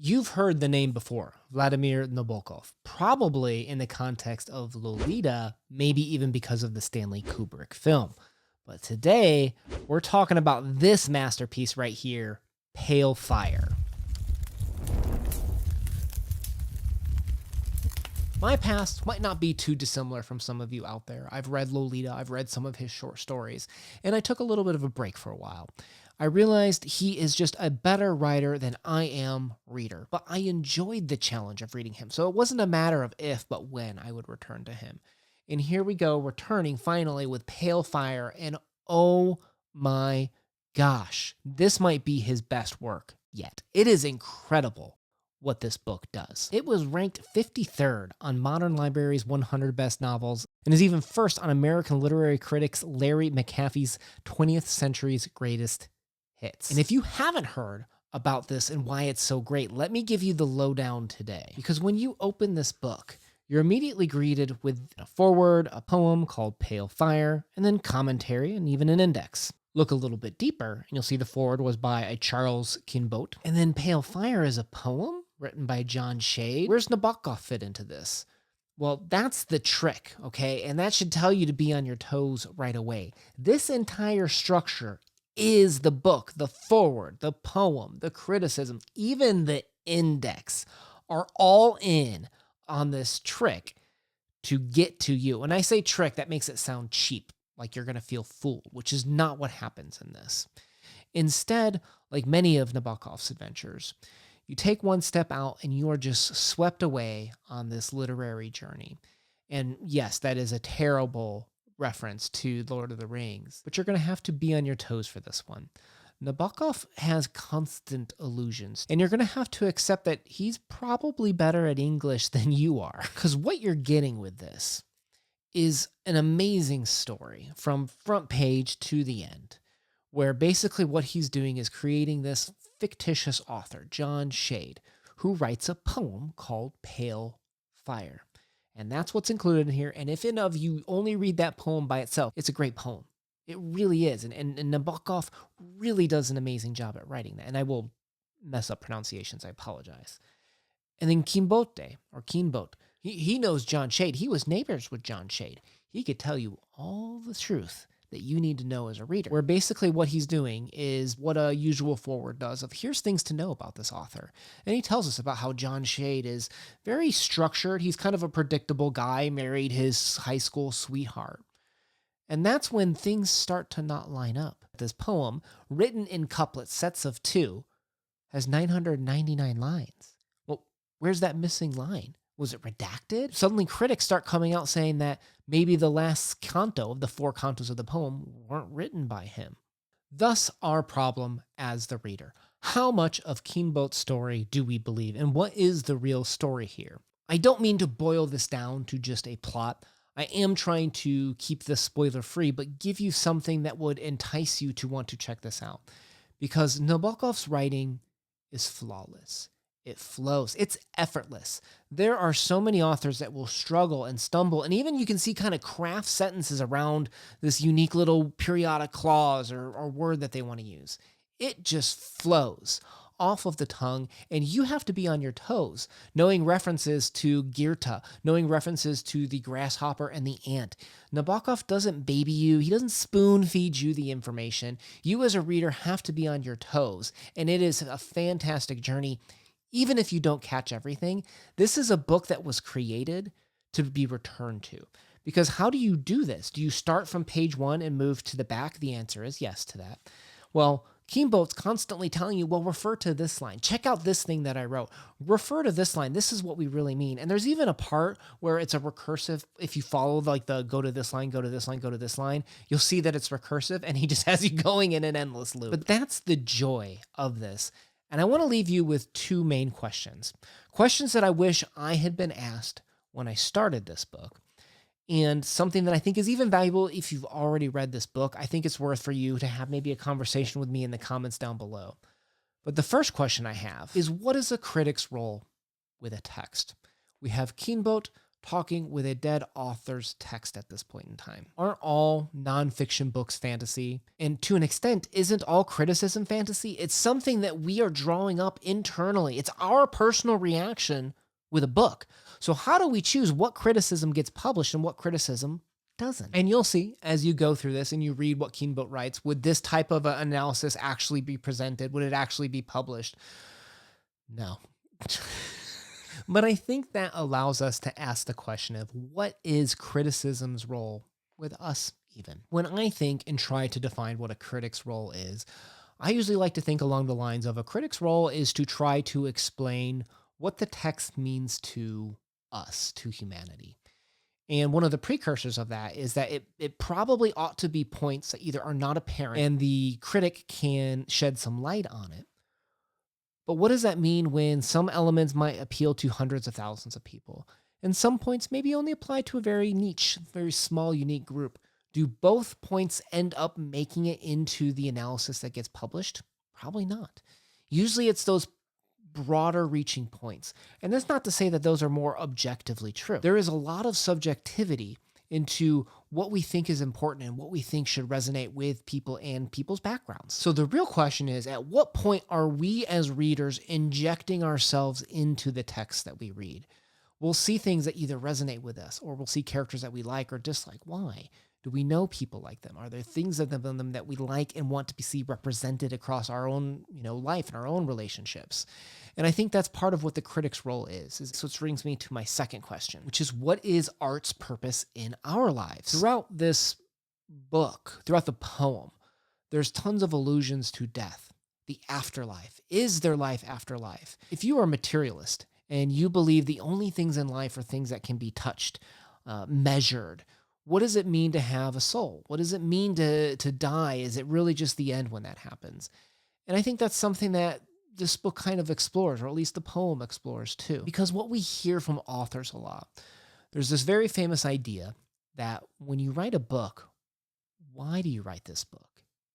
You've heard the name before, Vladimir Nabokov, probably in the context of Lolita, maybe even because of the Stanley Kubrick film. But today, we're talking about this masterpiece right here, Pale Fire. My past might not be too dissimilar from some of you out there. I've read Lolita, I've read some of his short stories, and I took a little bit of a break for a while. I realized he is just a better writer than I am reader, but I enjoyed the challenge of reading him, so it wasn't a matter of if, but when I would return to him. And here we go, returning finally with Pale Fire, and oh my gosh, this might be his best work yet. It is incredible what this book does. It was ranked 53rd on Modern Library's 100 Best Novels and is even first on American literary critics Larry McCaffery's 20th Century's Greatest Hits. And if you haven't heard about this and why it's so great, let me give you the lowdown today. Because when you open this book, you're immediately greeted with a foreword, a poem called Pale Fire, and then commentary and even an index. Look a little bit deeper, and you'll see the foreword was by a Charles Kinbote. And then Pale Fire is a poem written by John Shade. Where's Nabokov fit into this? Well, that's the trick, okay? And that should tell you to be on your toes right away. This entire structure is the book, the foreword, the poem, the criticism, even the index are all in on this trick to get to you. When I say trick, that makes it sound cheap, like you're going to feel fooled, which is not what happens in this. Instead, like many of Nabokov's adventures, you take one step out and you are just swept away on this literary journey. And yes, that is a terrible reference to Lord of the Rings, but you're going to have to be on your toes for this one. Nabokov has constant illusions, and you're going to have to accept that he's probably better at English than you are, because what you're getting with this is an amazing story from front page to the end, where basically what he's doing is creating this fictitious author, John Shade, who writes a poem called Pale Fire. And that's what's included in here. And if any of you only read that poem by itself, it's a great poem. It really is. And Nabokov really does an amazing job at writing that. And I will mess up pronunciations. I apologize. And then Kinbote, he knows John Shade. He was neighbors with John Shade. He could tell you all the truth that you need to know as a reader, where basically what he's doing is what a usual forward does of here's things to know about this author. And he tells us about how John Shade is very structured. He's kind of a predictable guy, married his high school sweetheart. And that's when things start to not line up. This poem, written in couplets, sets of two, has 999 lines. Well, where's that missing line? Was it redacted? Suddenly critics start coming out saying that maybe the last canto of the four cantos of the poem weren't written by him. Thus our problem as the reader. How much of Kinbote's story do we believe, and what is the real story here? I don't mean to boil this down to just a plot. I am trying to keep this spoiler free, but give you something that would entice you to want to check this out. Because Nabokov's writing is flawless. It flows. It's effortless. There are so many authors that will struggle and stumble, and even you can see kind of craft sentences around this unique little periodic clause or word that they want to use. It just flows off of the tongue, and you have to be on your toes, knowing references to Goethe, knowing references to the grasshopper and the ant. Nabokov doesn't baby you. He doesn't spoon feed you the information. You as a reader have to be on your toes, and it is a fantastic journey. Even if you don't catch everything, this is a book that was created to be returned to. Because how do you do this? Do you start from page one and move to the back? The answer is yes to that. Well, Kinbote's constantly telling you, well, refer to this line. Check out this thing that I wrote. Refer to this line. This is what we really mean. And there's even a part where it's a recursive. If you follow like the go to this line, go to this line, go to this line, you'll see that it's recursive and he just has you going in an endless loop. But that's the joy of this. And I want to leave you with two main questions. Questions that I wish I had been asked when I started this book. And something that I think is even valuable if you've already read this book. I think it's worth for you to have maybe a conversation with me in the comments down below. But the first question I have is, what is a critic's role with a text? We have Kinbote talking with a dead author's text at this point in time. Aren't all nonfiction books fantasy? And to an extent, isn't all criticism fantasy? It's something that we are drawing up internally. It's our personal reaction with a book. So how do we choose what criticism gets published and what criticism doesn't? And you'll see as you go through this and you read what Keen Boat writes, would this type of analysis actually be presented? Would it actually be published? No. But I think that allows us to ask the question of what is criticism's role with us even? When I think and try to define what a critic's role is, I usually like to think along the lines of a critic's role is to try to explain what the text means to us, to humanity. And one of the precursors of that is that it probably ought to be points that either are not apparent and the critic can shed some light on it. But what does that mean when some elements might appeal to hundreds of thousands of people and some points maybe only apply to a very niche, very small, unique group? Do both points end up making it into the analysis that gets published? Probably not. Usually it's those broader reaching points. And that's not to say that those are more objectively true. There is a lot of subjectivity into what we think is important and what we think should resonate with people and people's backgrounds. So the real question is, at what point are we as readers injecting ourselves into the text that we read? We'll see things that either resonate with us or we'll see characters that we like or dislike. Why? Do we know people like them? Are there things of them that we like and want to see represented across our own, life and our own relationships? And I think that's part of what the critic's role is. So it brings me to my second question, which is what is art's purpose in our lives? Throughout this book, throughout the poem, there's tons of allusions to death, the afterlife. Is there life after life? If you are a materialist and you believe the only things in life are things that can be touched, measured, what does it mean to have a soul? What does it mean to die? Is it really just the end when that happens? And I think that's something that this book kind of explores, or at least the poem explores too. Because what we hear from authors a lot, there's this very famous idea that when you write a book, why do you write this book?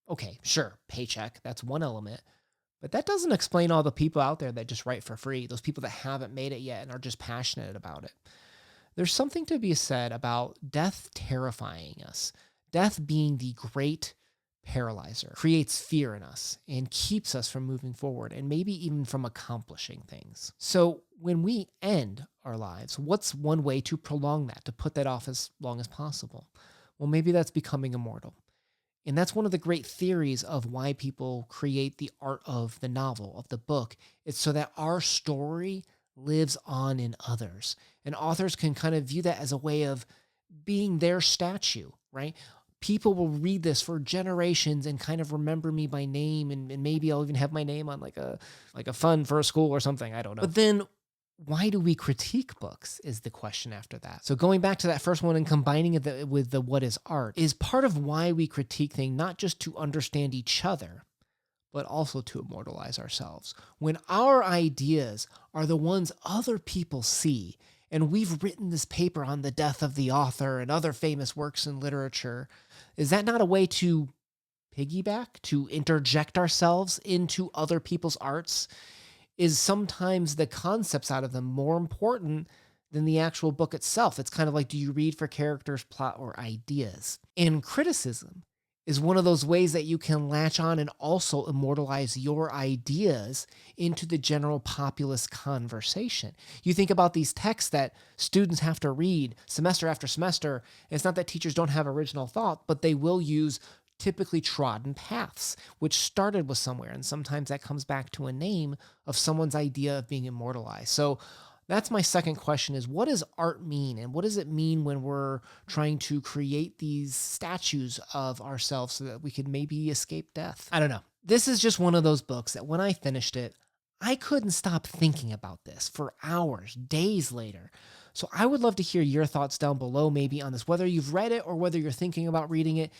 Okay, sure, paycheck, that's one element. But that doesn't explain all the people out there that just write for free, those people that haven't made it yet and are just passionate about it. There's something to be said about death terrifying us. Death being the great paralyzer, creates fear in us and keeps us from moving forward and maybe even from accomplishing things. So when we end our lives, what's one way to prolong that, to put that off as long as possible? Well, maybe that's becoming immortal. And that's one of the great theories of why people create the art of the novel, of the book. It's so that our story lives on in others. And authors can kind of view that as a way of being their statue, right? People will read this for generations and kind of remember me by name, and maybe I'll even have my name on like a fund for a school or something. I don't know. But then why do we critique books is the question after that. So going back to that first one and combining it with the what is art is part of why we critique things, not just to understand each other, but also to immortalize ourselves. When our ideas are the ones other people see, and we've written this paper on the death of the author and other famous works in literature, is that not a way to piggyback, to interject ourselves into other people's arts? Is sometimes the concepts out of them more important than the actual book itself? It's kind of like, do you read for characters, plot, or ideas? And criticism is one of those ways that you can latch on and also immortalize your ideas into the general populace conversation. You think about these texts that students have to read semester after semester. It's not that teachers don't have original thought, but they will use typically trodden paths, which started with somewhere. And sometimes that comes back to a name of someone's idea of being immortalized. So that's my second question is, what does art mean? And what does it mean when we're trying to create these statues of ourselves so that we could maybe escape death? I don't know. This is just one of those books that when I finished it, I couldn't stop thinking about this for hours, days later. So I would love to hear your thoughts down below maybe on this, whether you've read it or whether you're thinking about reading it.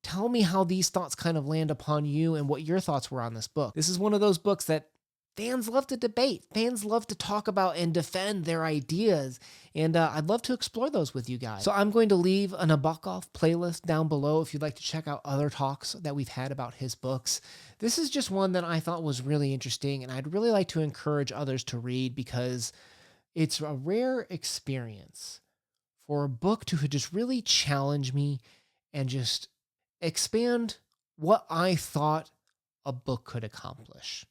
Tell me how these thoughts kind of land upon you and what your thoughts were on this book. This is one of those books that fans love to debate. Fans love to talk about and defend their ideas. And I'd love to explore those with you guys. So I'm going to leave a Nabokov playlist down below if you'd like to check out other talks that we've had about his books. This is just one that I thought was really interesting, and I'd really like to encourage others to read because It's a rare experience for a book to just really challenge me and just expand what I thought a book could accomplish.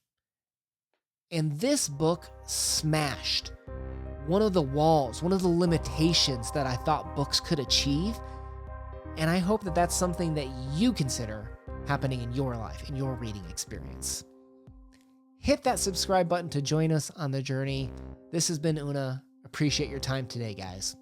And this book smashed one of the walls, one of the limitations that I thought books could achieve. And I hope that that's something that you consider happening in your life, in your reading experience. Hit that subscribe button to join us on the journey. This has been Una. Appreciate your time today, guys.